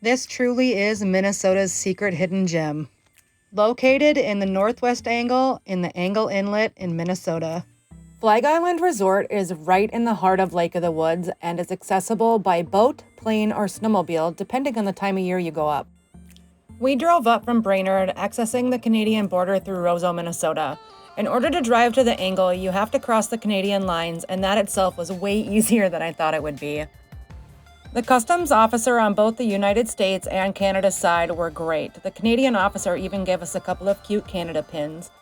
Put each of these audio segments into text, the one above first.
This truly is Minnesota's secret hidden gem. Located in the northwest angle in the Angle Inlet in Minnesota. Flag Island Resort is right in the heart of Lake of the Woods and is accessible by boat, plane, or snowmobile depending on the time of year you go up. We drove up from Brainerd, accessing the Canadian border through Roseau, Minnesota. In order to drive to the Angle, you have to cross the Canadian lines, and that itself was way easier than I thought it would be. The customs officer on both the United States and Canada's side were great. The Canadian officer even gave us a couple of cute Canada pins.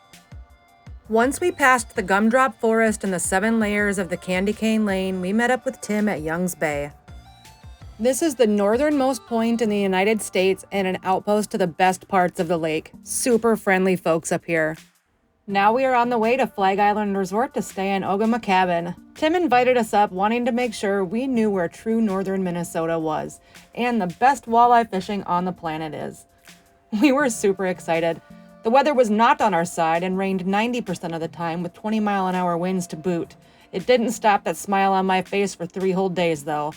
Once we passed the gumdrop forest and the 7 layers of the candy cane lane, we met up with Tim at Young's Bay. This is the northernmost point in the United States and an outpost to the best parts of the lake. Super friendly folks up here. Now we are on the way to Flag Island Resort to stay in Ogema Cabin. Tim invited us up wanting to make sure we knew where true northern Minnesota was and the best walleye fishing on the planet is. We were super excited. The weather was not on our side and rained 90% of the time with 20-mile-an-hour winds to boot. It didn't stop that smile on my face for 3 whole days though.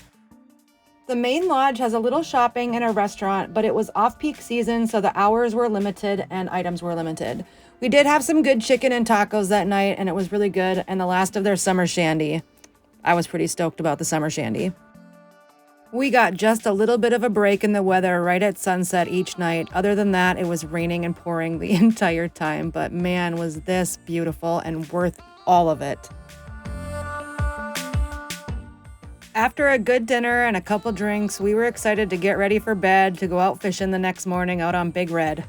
The main lodge has a little shopping and a restaurant, but it was off-peak season, so the hours were limited and items were limited. We did have some good chicken and tacos that night, and it was really good, and the last of their summer shandy. I was pretty stoked about the summer shandy. We got just a little bit of a break in the weather right at sunset each night. Other than that, it was raining and pouring the entire time, but man, was this beautiful and worth all of it. After a good dinner and a couple drinks, we were excited to get ready for bed to go out fishing the next morning out on Big Red.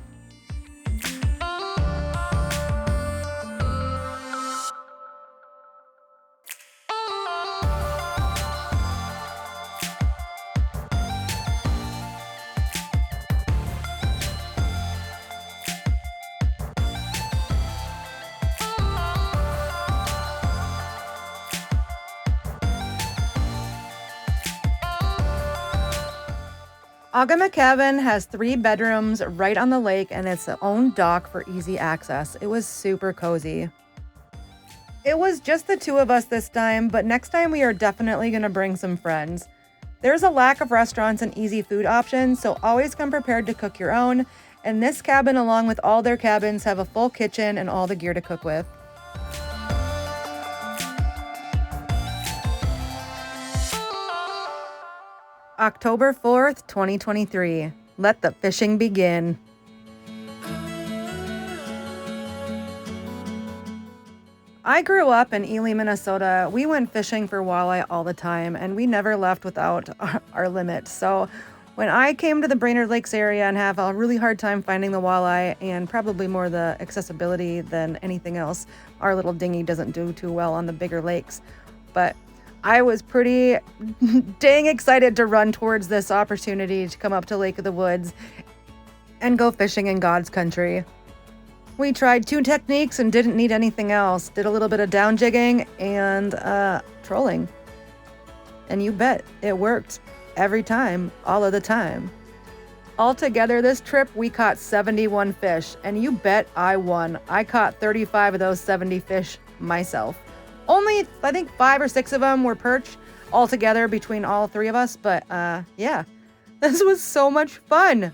Ogema Cabin has 3 bedrooms right on the lake and its own dock for easy access. It was super cozy. It was just the 2 of us this time, but next time we are definitely going to bring some friends. There's a lack of restaurants and easy food options, so always come prepared to cook your own. And this cabin, along with all their cabins, have a full kitchen and all the gear to cook with. October 4th, 2023. Let the fishing begin. I grew up in Ely, Minnesota. We went fishing for walleye all the time, and we never left without our limit. So when I came to the Brainerd Lakes area and have a really hard time finding the walleye, and probably more the accessibility than anything else, our little dinghy doesn't do too well on the bigger lakes. But I was pretty dang excited to run towards this opportunity to come up to Lake of the Woods and go fishing in God's country. We tried 2 techniques and didn't need anything else. Did a little bit of down jigging and trolling. And you bet it worked every time, all of the time. Altogether this trip we caught 71 fish, and you bet I won. I caught 35 of those 70 fish myself. Only, I think 5 or 6 of them were perch altogether between all 3 of us. But yeah, this was so much fun.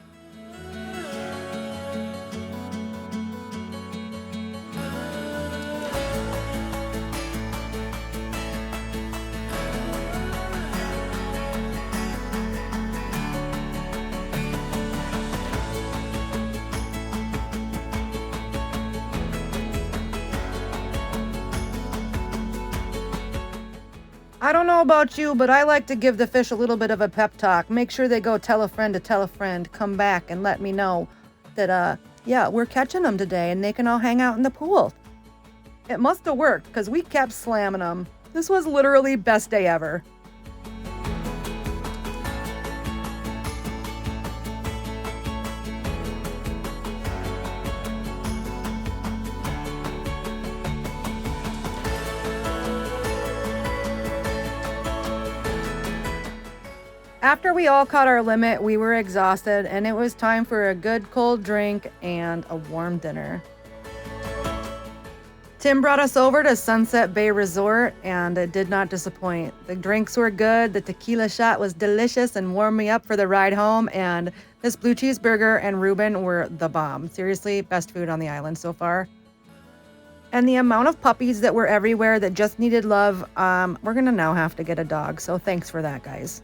I don't know about you, but I like to give the fish a little bit of a pep talk. Make sure they go tell a friend to tell a friend, come back and let me know that, yeah, we're catching them today and they can all hang out in the pool. It must have worked because we kept slamming them. This was literally best day ever. After we all caught our limit, we were exhausted and it was time for a good cold drink and a warm dinner. Tim brought us over to Sunset Bay Resort, and it did not disappoint. The drinks were good, the tequila shot was delicious and warmed me up for the ride home, and this blue cheeseburger and Reuben were the bomb. Seriously, best food on the island so far. And the amount of puppies that were everywhere that just needed love, we're gonna now have to get a dog, so thanks for that, guys.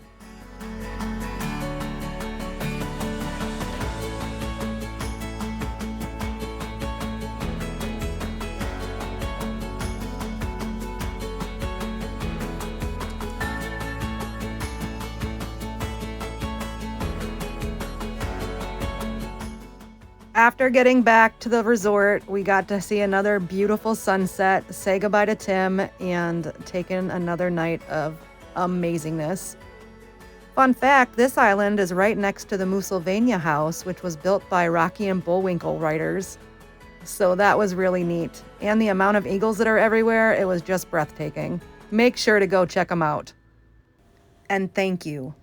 After getting back to the resort, we got to see another beautiful sunset, say goodbye to Tim, and take in another night of amazingness. Fun fact, this island is right next to the Mussylvania house, which was built by Rocky and Bullwinkle writers. So that was really neat. And the amount of eagles that are everywhere, it was just breathtaking. Make sure to go check them out. And thank you